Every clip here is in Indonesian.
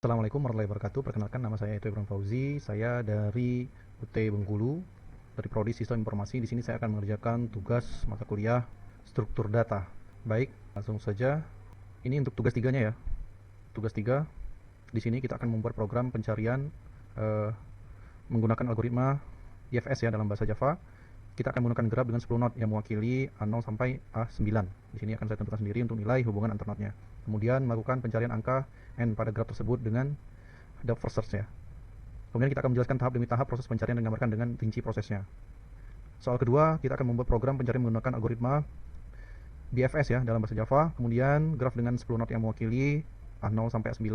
Assalamualaikum warahmatullahi wabarakatuh. Perkenalkan, nama saya Itu Ibrahim Fauzi. Saya dari UT Bengkulu, dari Prodi Sistem Informasi. Di sini saya akan mengerjakan tugas mata kuliah struktur data. Baik, langsung saja. Ini untuk tugas tiganya ya. Tugas tiga. Di sini kita akan membuat program pencarian menggunakan algoritma IFS ya dalam bahasa Java. Kita akan menggunakan graf dengan 10 not yang mewakili A0 sampai A9. Di sini akan saya tentukan sendiri untuk nilai hubungan antar notnya. Kemudian melakukan pencarian angka n pada graf tersebut dengan depth first search ya. Kemudian kita akan menjelaskan tahap demi tahap proses pencarian dan gambarkan dengan rinci prosesnya. Soal kedua, kita akan membuat program pencarian menggunakan algoritma BFS ya dalam bahasa Java. Kemudian graf dengan 10 not yang mewakili A0 sampai A9.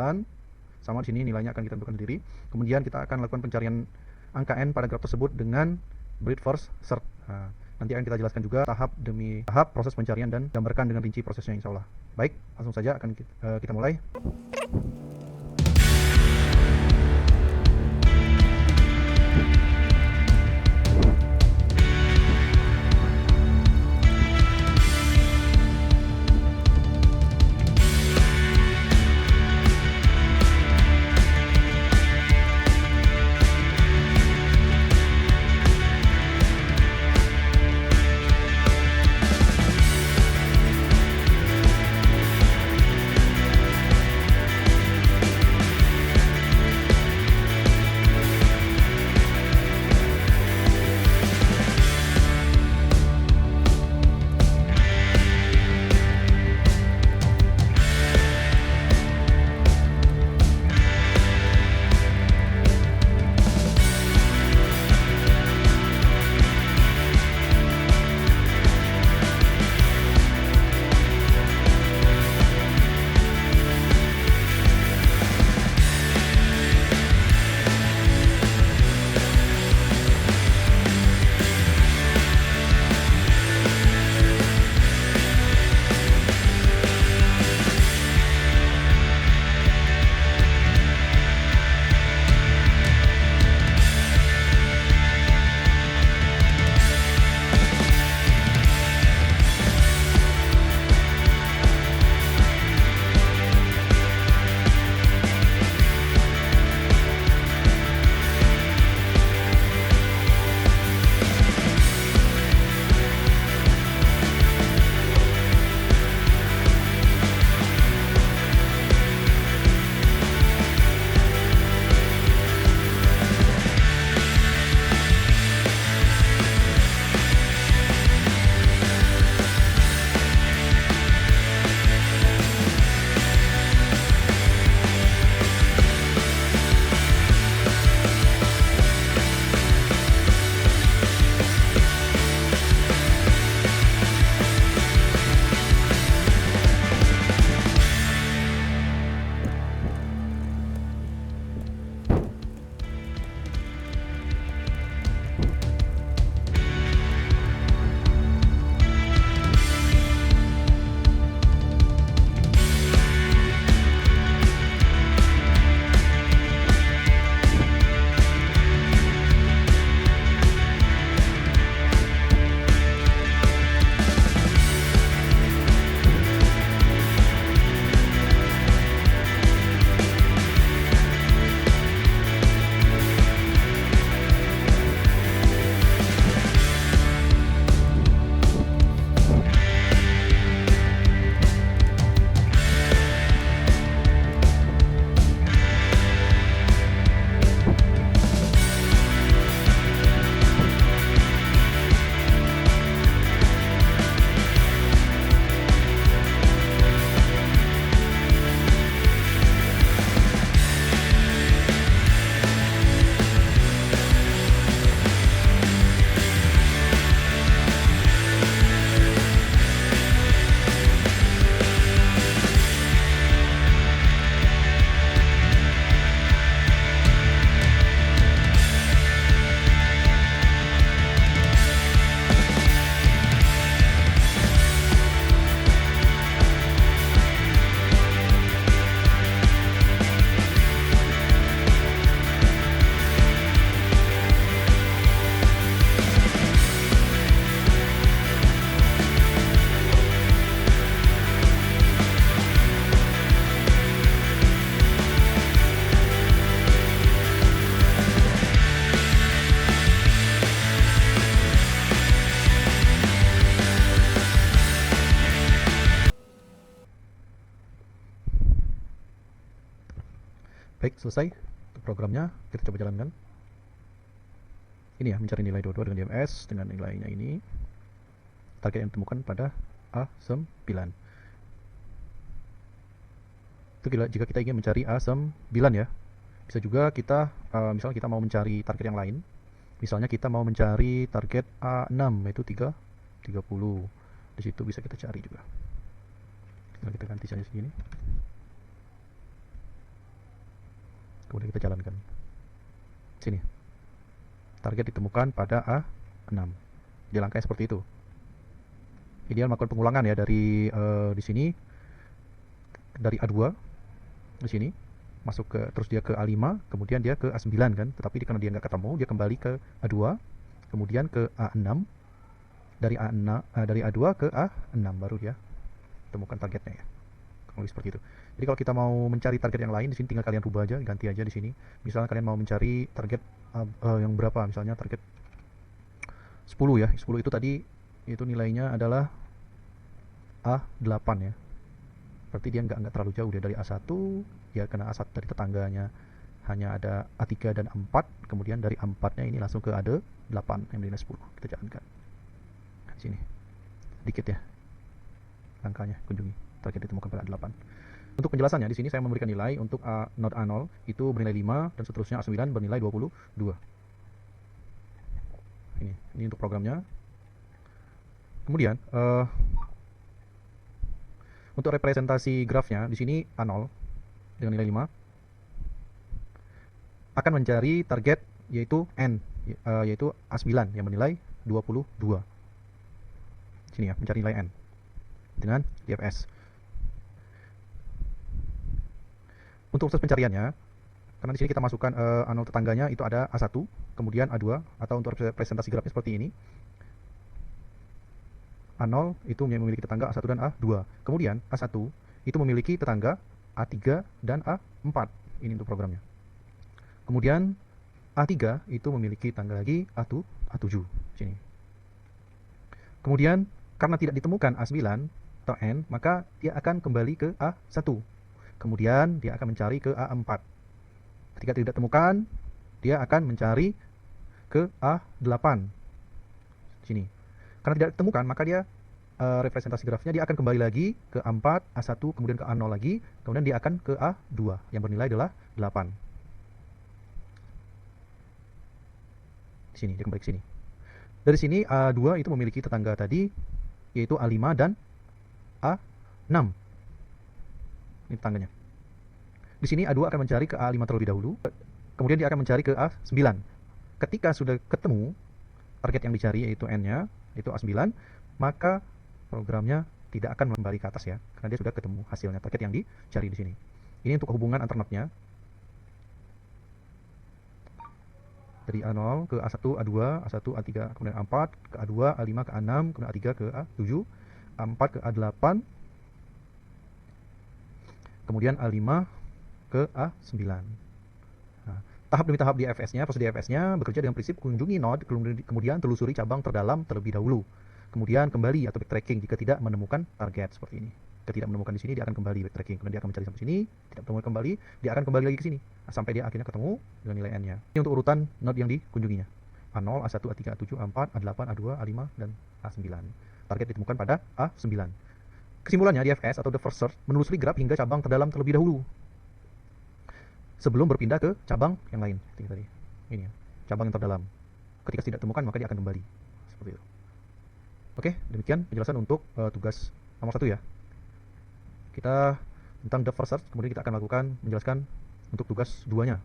Sama di sini nilainya akan kita tentukan sendiri. Kemudian kita akan lakukan pencarian angka n pada graf tersebut dengan breadth first search. Nah, nanti akan kita jelaskan juga tahap demi tahap proses pencarian dan gambarkan dengan rinci prosesnya insya Allah. Baik, langsung saja akan kita mulai. Baik, selesai untuk programnya. Kita coba jalankan. Ini ya, mencari nilai 22 dengan DMS dengan nilainya ini. Target yang ditemukan pada A9. Itu jika kita ingin mencari A9 ya. Bisa juga kita misalnya kita mau mencari target yang lain. Misalnya kita mau mencari target A6 yaitu 30. Di situ bisa kita cari juga. Nah, kita ganti saja segini. Kemudian kita jalankan. Sini. Target ditemukan pada A6. Dia langkahnya seperti itu. Ideal melakukan pengulangan ya dari di sini dari A2 di sini masuk ke terus dia ke A5, kemudian dia ke A9 kan. Tetapi karena dia nggak ketemu, dia kembali ke A2, kemudian ke A6. Dari A2 ke A6 baru dia temukan targetnya ya. Kurang lebih seperti itu. Jadi kalau kita mau mencari target yang lain di sini tinggal kalian rubah aja, ganti aja di sini. Misalnya kalian mau mencari target yang berapa? Misalnya target 10 ya. 10 itu tadi itu nilainya adalah A8 ya. Berarti dia nggak terlalu jauh dia dari A1 ya, karena A1 dari tetangganya hanya ada A3 dan A4, kemudian dari A4 nya ini langsung ke A8 yang nilai 10. Kita jalankan. Di sini. Dikit ya. Angkanya kunjungi. Target ditemukan pada A8. Untuk penjelasannya di sini saya memberikan nilai untuk node A0 itu bernilai 5 dan seterusnya A9 bernilai 22. Ini untuk programnya. Kemudian untuk representasi grafnya di sini A0 dengan nilai 5 akan mencari target yaitu N yaitu A9 yang bernilai 22. Sini ya, mencari nilai N dengan DFS. Untuk proses pencariannya, karena di sini kita masukkan A0 tetangganya itu ada A1, kemudian A2, atau untuk representasi grafnya seperti ini. A0 itu memiliki tetangga A1 dan A2. Kemudian A1 itu memiliki tetangga A3 dan A4. Ini untuk programnya. Kemudian A3 itu memiliki tetangga lagi A7. Sini. Kemudian karena tidak ditemukan A9 atau N, maka dia akan kembali ke A1. Kemudian dia akan mencari ke A4. Ketika tidak ditemukan, dia akan mencari ke A8. Sini. Karena tidak ditemukan, maka dia representasi grafnya dia akan kembali lagi ke A4, A1, kemudian ke A0 lagi, kemudian dia akan ke A2 yang bernilai adalah 8. Di sini dia kembali ke sini. Dari sini A2 itu memiliki tetangga tadi yaitu A5 dan A6. Ini tetangganya. Di sini A2 akan mencari ke A5 terlebih dahulu, kemudian dia akan mencari ke A9. Ketika sudah ketemu target yang dicari yaitu N-nya, yaitu A9, maka programnya tidak akan kembali ke atas ya, karena dia sudah ketemu hasilnya, target yang dicari di sini. Ini untuk hubungan antar node-nya. Dari A0 ke A1, A2, A1, A3, kemudian A4, ke A2, A5, ke A6, kemudian A3 ke A7, A4 ke A8, kemudian A5 ke A9. Nah, tahap demi tahap DFS-nya, proses DFS-nya bekerja dengan prinsip kunjungi node, kemudian telusuri cabang terdalam terlebih dahulu. Kemudian kembali atau backtracking jika tidak menemukan target seperti ini. Jika tidak menemukan di sini, dia akan kembali backtracking. Kemudian dia akan mencari sampai sini, tidak menemukan kembali, dia akan kembali lagi ke sini sampai dia akhirnya ketemu dengan nilai N-nya. Ini untuk urutan node yang dikunjunginya. A0, A1, A3, A7, A4, A8, A2, A5, dan A9. Target ditemukan pada A9. Kesimpulannya, DFS atau the first search menelusuri graf hingga cabang terdalam terlebih dahulu sebelum berpindah ke cabang yang lain. Tadi ini ya, cabang yang terdalam. Ketika tidak ditemukan, maka dia akan kembali seperti itu. Oke, demikian penjelasan untuk tugas nomor 1 ya. Kita tentang the first search, kemudian kita akan lakukan menjelaskan untuk tugas 2-nya.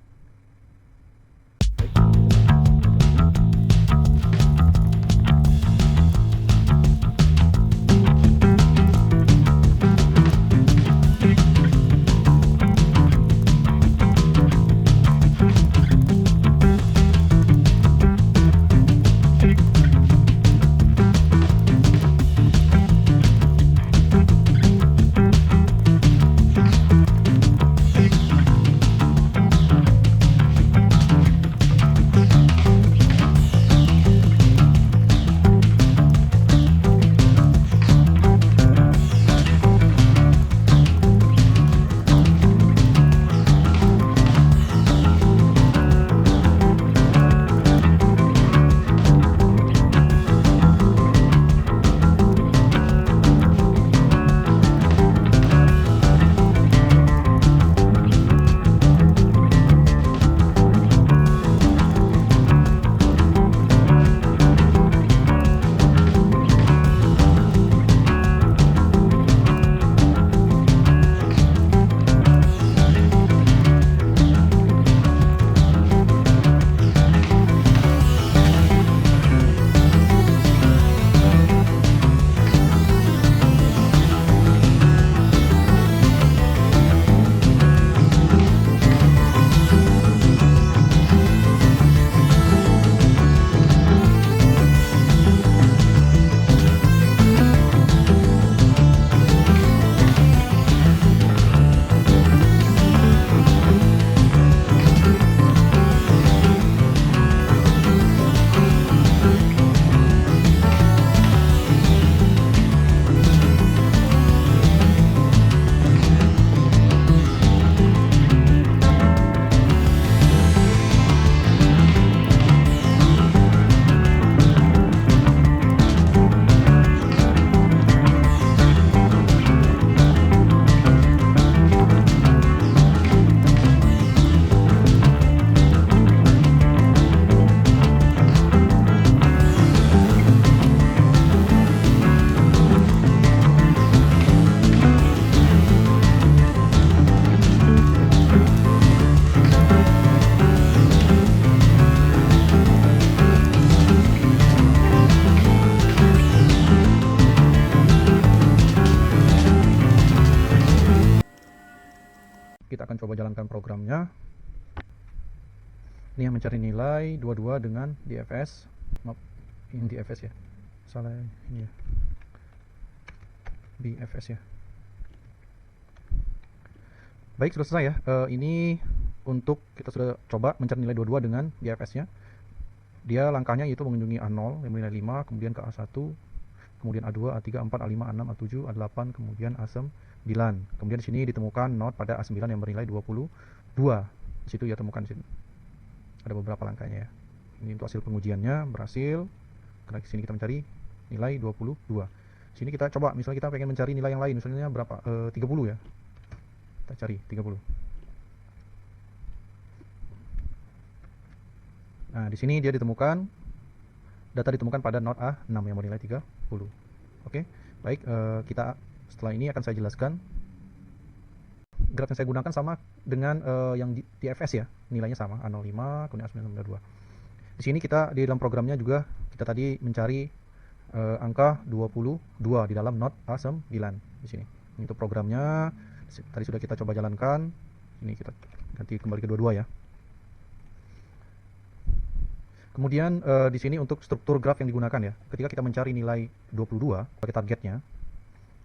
coba jalankan programnya. Ini yang mencari nilai 22 dengan DFS. Maaf, ini DFS ya, salah ini ya, BFS ya. Baik, sudah selesai ya. Ini untuk kita sudah coba mencari nilai 22 dengan DFS nya. Dia langkahnya yaitu mengunjungi A0 yang bernilai 5, kemudian ke A1, kemudian A2, A3, A4, A5, A6, A7, A8, kemudian A9. Kemudian di sini ditemukan node pada A9 yang bernilai 22. Di situ ya temukan di sini. Ada beberapa langkahnya ya. Ini untuk hasil pengujiannya berhasil. Karena di sini kita mencari nilai 22. Di sini kita coba, misalnya kita pengen mencari nilai yang lain, misalnya berapa? 30 ya. Kita cari 30. Nah, di sini dia ditemukan, data ditemukan pada node A6 yang bernilai 30. Oke, baik, kita setelah ini akan saya jelaskan. Graf yang saya gunakan sama dengan yang di DFS ya, nilainya sama, A05, kemudian A992. Di sini kita di dalam programnya juga kita tadi mencari angka 22 di dalam node A9 di sini. Ini untuk programnya tadi sudah kita coba jalankan. Ini kita ganti kembali ke 22 ya. Kemudian di sini untuk struktur graf yang digunakan ya. Ketika kita mencari nilai 22 sebagai targetnya,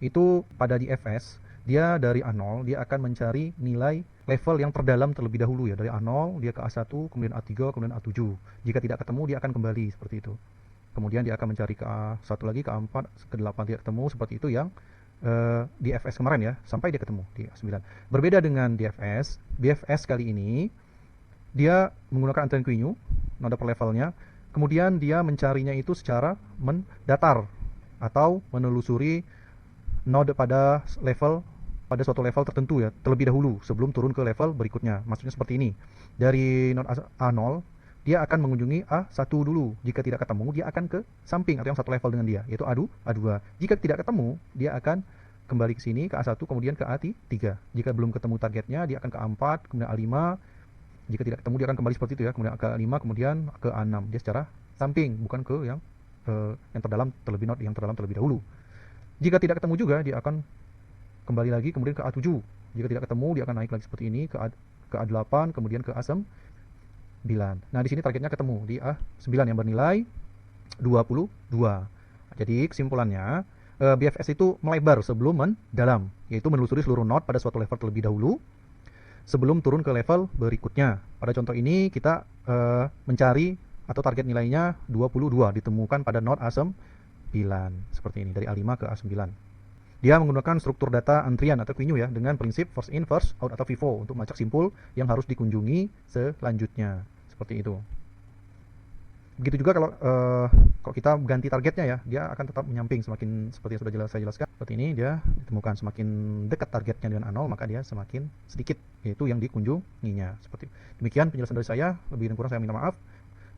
itu pada DFS dia dari A0 dia akan mencari nilai level yang terdalam terlebih dahulu ya. Dari A0 dia ke A1, kemudian A3, kemudian A7. Jika tidak ketemu dia akan kembali seperti itu. Kemudian dia akan mencari ke A1 lagi, ke A4, ke 8 tidak ketemu, seperti itu yang DFS kemarin ya, sampai dia ketemu di A9. Berbeda dengan DFS, BFS kali ini dia menggunakan antrian Quinu, node per levelnya. Kemudian dia mencarinya itu secara mendatar atau menelusuri node pada suatu level tertentu ya, terlebih dahulu sebelum turun ke level berikutnya. Maksudnya seperti ini. Dari node A0 dia akan mengunjungi A1 dulu. Jika tidak ketemu, dia akan ke samping atau yang satu level dengan dia, yaitu A2. Jika tidak ketemu, dia akan kembali ke sini ke A1, kemudian ke A3. Jika belum ketemu targetnya, dia akan ke A4, kemudian A5. Jika tidak ketemu, dia akan kembali seperti itu ya, kemudian ke A5, kemudian ke A6. Dia secara samping, bukan ke yang terdalam yang terdalam terlebih dahulu. Jika tidak ketemu juga, dia akan kembali lagi kemudian ke A7. Jika tidak ketemu, dia akan naik lagi seperti ini ke A8, kemudian ke A9. Nah, di sini targetnya ketemu di A9 yang bernilai 22. Jadi kesimpulannya, BFS itu melebar sebelum mendalam, yaitu menelusuri seluruh node pada suatu level terlebih dahulu sebelum turun ke level berikutnya. Pada contoh ini kita mencari atau target nilainya 22 ditemukan pada node A9 seperti ini, dari A5 ke A9. Dia menggunakan struktur data antrian atau Quinu ya, dengan prinsip first in first out atau FIFO untuk melacak simpul yang harus dikunjungi selanjutnya, seperti itu. Begitu juga kalau kita ganti targetnya ya, dia akan tetap menyamping semakin, seperti yang sudah saya jelaskan. Seperti ini, dia ditemukan semakin dekat targetnya dengan A0, maka dia semakin sedikit, yaitu yang dikunjunginya. Seperti demikian penjelasan dari saya. Lebih dan kurang saya minta maaf.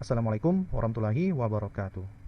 Assalamualaikum warahmatullahi wabarakatuh.